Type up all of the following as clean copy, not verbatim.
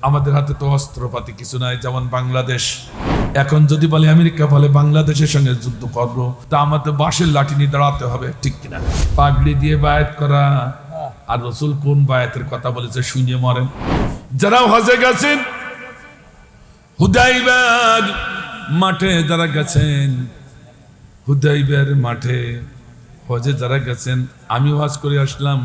আমাদের হাতে তো অস্ত্রপাতি কিছু নাই, যেমন বাংলাদেশ। এখন যদি বলে আমেরিকা বলে বাংলাদেশের সঙ্গে যুদ্ধ করবো, তা আমাদের বাঁশের লাঠি নিয়ে দাঁড়াতে হবে, ঠিক কিনা? পাগড়ি দিয়ে বায়াত করা, আর রসুল কোন বায়াতের কথা বলেছে শুনে মরেন। যারা হজে গেছেন, হুদাইবার মাঠে যারা গেছেন, হুদাইবার মাঠে হজে যারা গেছেন, আমি হজ করে আসলাম,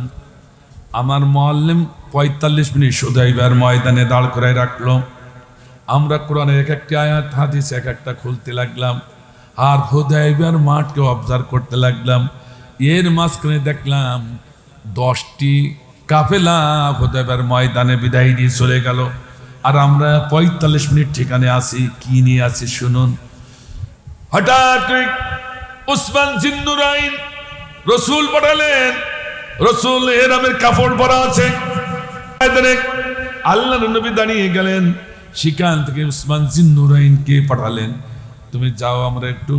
আমার মুআল্লিম 45 মিনিট হুদাইবার ময়দানে দাঁড় করায় রাখলো। আমরা কোরআনের এক একটা আয়াত হাদিস এক একটা খুলতে লাগলাম, আর হুদাইবার মাঠকে অবজার্ভ করতে লাগলাম। এর মাঝখানে দেখলাম 10টি কাফেলা হুদাইবার ময়দানে বিদায় দিয়ে চলে গেল, আর আমরা 45 মিনিট ঠিকানে আছি। কি নিয়ে আছি শুনুন। হঠাৎ উসমান জিন্নুরাইন রসুল পাঠালেন। রসুল এরামের কাপড় পরা আছে, আল্লাহ নবী দাঁড়িয়ে গেলেন। সেখান থেকে উসমান জিন্নুরাইনকে পাঠালেন, তুমি যাও, আমরা একটু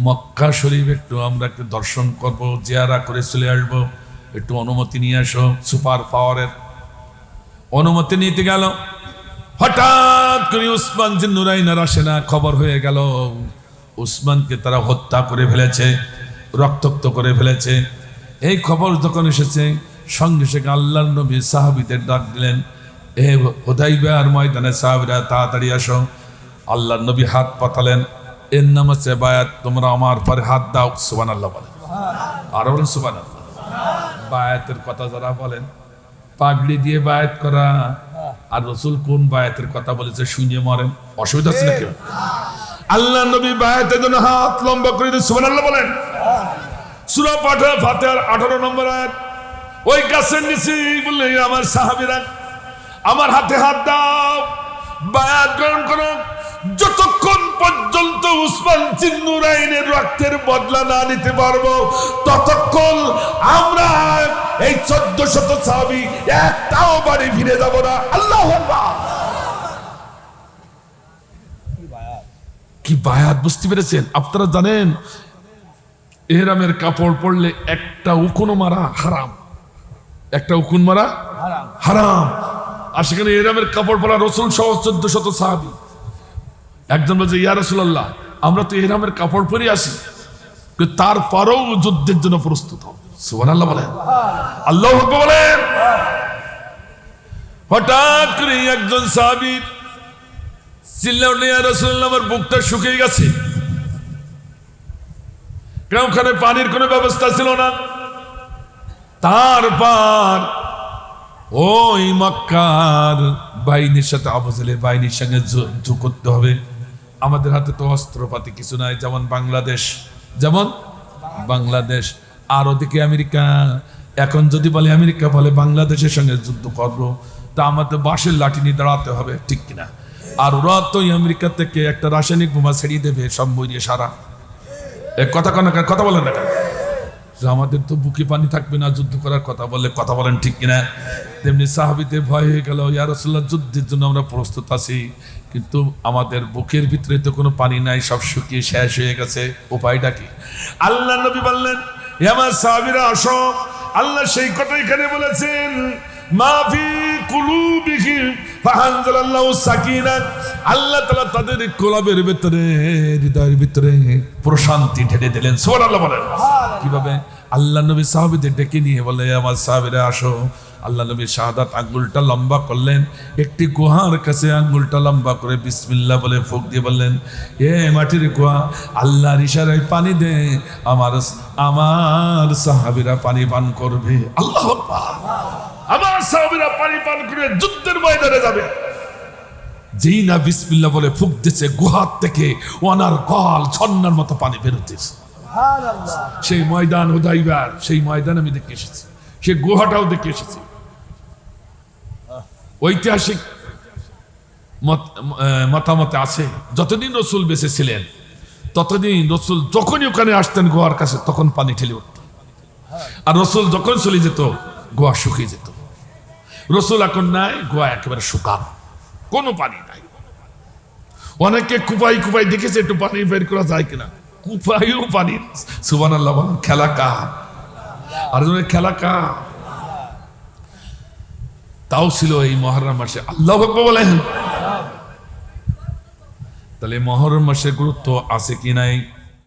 মক্কা শরীফ একটু আমরা একটু দর্শন করবো, জিয়ারা করে চলে আসবো, একটু অনুমতি নিয়ে আসো। সুপার পাওয়ারের অনুমতি নিতে গেল। হঠাৎ করে উসমান জিন্নুরাইন আর আসে না, খবর হয়ে গেল উসমানকে তারা হত্যা করে ফেলেছে, রক্তাক্ত করে ফেলেছে। এই খবর যখন এসেছে, সঙ্গে সঙ্গে আল্লাহর নবী সাহাবীদের ডাক দিলেন, এ হুদাইবার ময়দানে সাহাবীরা তাড়াতাড়ি আসো। আল্লাহর নবী হাত পাতালেন, এর নাম হচ্ছে বায়াত, তোমরা আমার পরে হাত দাও। সুবহানাল্লাহ বলেন, আর বলেন সুবহানাল্লাহ। বায়াতের কথা যারা বলেন, পাগড়ি দিয়ে বায়াত করা, আর রসুল কোন বায়াতের কথা বলেছে শুনে মরেন, অসুবিধা আছে নাকি? আল্লাহ নবী বায়াতের জন্য হাত লম্বা করে দিয়ে সুবহানাল্লাহ বলেন। সূরা ফাতিহার 18 নম্বর আয়াত, ওই গাছের নিচে বললে আমার সাহাবীরা আমার হাতে হাত দাও, বায়াত গ্রহণ করো, যতক্ষণ পর্যন্ত উসমান জিন্নুরাইনের রক্তের বদলা না নিতে পারবো ততক্ষণ আমরা এই 1400 সাহাবী একটাও বাড়ি ফিরে যাব না। আল্লাহু আকবার। কি বায়াত, বুঝতে পেরেছেন? আপনারা জানেন ইহরামের কাপড় পরলে একটা উকুন মারা হারাম, একটা উকুন মারা হারাম। আর সেখানে ইহরামের কাপড় পরা রসুল সহ 1400 সাহাবী। একজন বলছে, ইয়া রাসূলুল্লাহ, আমরা তো ইহরামের কাপড় পরে আসি, কিন্তু তারপরেও যুদ্ধের জন্য প্রস্তুত হব। সুবহানাল্লাহ বলেন, আল্লাহু আকবার বলেন। হঠাৎ করে একজন সাহাবী চিল্লালেন, ইয়া রাসূলুল্লাহ, আমার বুকটা শুকিয়ে গেছে। ওখানে পানির কোনো ব্যবস্থা ছিল না। তারপর ওই মক্কার বাহিনীর সাথে আবু জাহেলের বাহিনীর সঙ্গে যুদ্ধ করতে হবে। আমাদের হাতে তো অস্ত্রপাতি কিছু নাই, যেমন বাংলাদেশ, আর ওদিকে আমেরিকা। এখন যদি বলে আমেরিকা বলে বাংলাদেশের সঙ্গে যুদ্ধ করবো, তা আমাদের বাঁশের লাঠি নিয়ে দাঁড়াতে হবে, ঠিক কিনা? আর ওরা তো আমেরিকা থেকে একটা রাসায়নিক বোমা ছেড়িয়ে দেবে, সব মরিয়ে সারা। কথা বলেন না, আমাদের তো বুকে পানি থাকবে না যুদ্ধ করার কথা বললে, কথা বলেন ঠিক কিনা? তেমনি সাহাবীদের ভয় হয়ে গেল, ইয়া রাসূলুল্লাহ, যুদ্ধের জন্য আমরা প্রস্তুত আছি, কিন্তু আমাদের বুকের ভিতরে তো কোনো পানি নাই, সব শুকিয়ে শেষ হয়ে গেছে, উপায়টা কি? আল্লাহ নবী বললেন, হে আমার সাহাবীরা আসো। আল্লাহ সেই কথা এখানে বলেছেন, মা ফি কুলুবিহিম ফাআনজালাল্লাহু সাকিনাত। আল্লাহ তাআলা তাদের কলবের ভিতরে, হৃদয়ের ভিতরে প্রশান্তি ঢেলে দিলেন। সুবহানাল্লাহ বলেন। কিভাবে? আল্লাহ নবী সাহাবীদের ডেকে নিয়ে বলে, আমার সাহাবীরা আসো। আল্লাহ নবী শাহাদাত আঙ্গুলটা লম্বা করলেন, একটি গুহার কাছে আঙ্গুলটা লম্বা করে বিসমিল্লাহ বলে ফুঁক দিয়ে বললেন, এ মাটির গুহা, আল্লাহর ইশারায় পানি দে, আমার সাহাবীরা পানি পান করবে। আল্লাহু আকবার। আমার সাহাবীরা পানি পান করে যুদ্ধের ময়দানে যাবে। যেই না বিসমিল্লাহ বলে ফুঁক দিচ্ছে, গুহার থেকে ওনার গল ঝর্ণার মতো পানি বেরোতেছে। সেই ময়দান হুদাইবার, সেই ময়দান আমি দেখে এসেছি, সেই গুহাটাও দেখে এসেছি। ঐতিহাসিক মতামতে আছে, যতদিন রসুল বেঁচে ছিলেন ততদিন রসুল যখনই ওখানে আসতেন গুহার কাছে, তখন পানি ঠেলে উঠত, আর রসুল যখন চলে যেত গুহা শুকিয়ে যেত। রসুল এখন নাই, গুহা একেবারে শুকানো, কোনো পানি নাই। অনেকে কুপাই দেখেছে একটু পানি বের করা যায় কিনা, কুপাইও পানি। সুবহানাল্লাহ বলেন। খেলা কার? আর খেলা কার? তাও ছিল এই মহরম মাসে। আল্লাহু আকবার বলেন। তাহলে মহরম মাসের গুরুত্ব আছে কি নাই?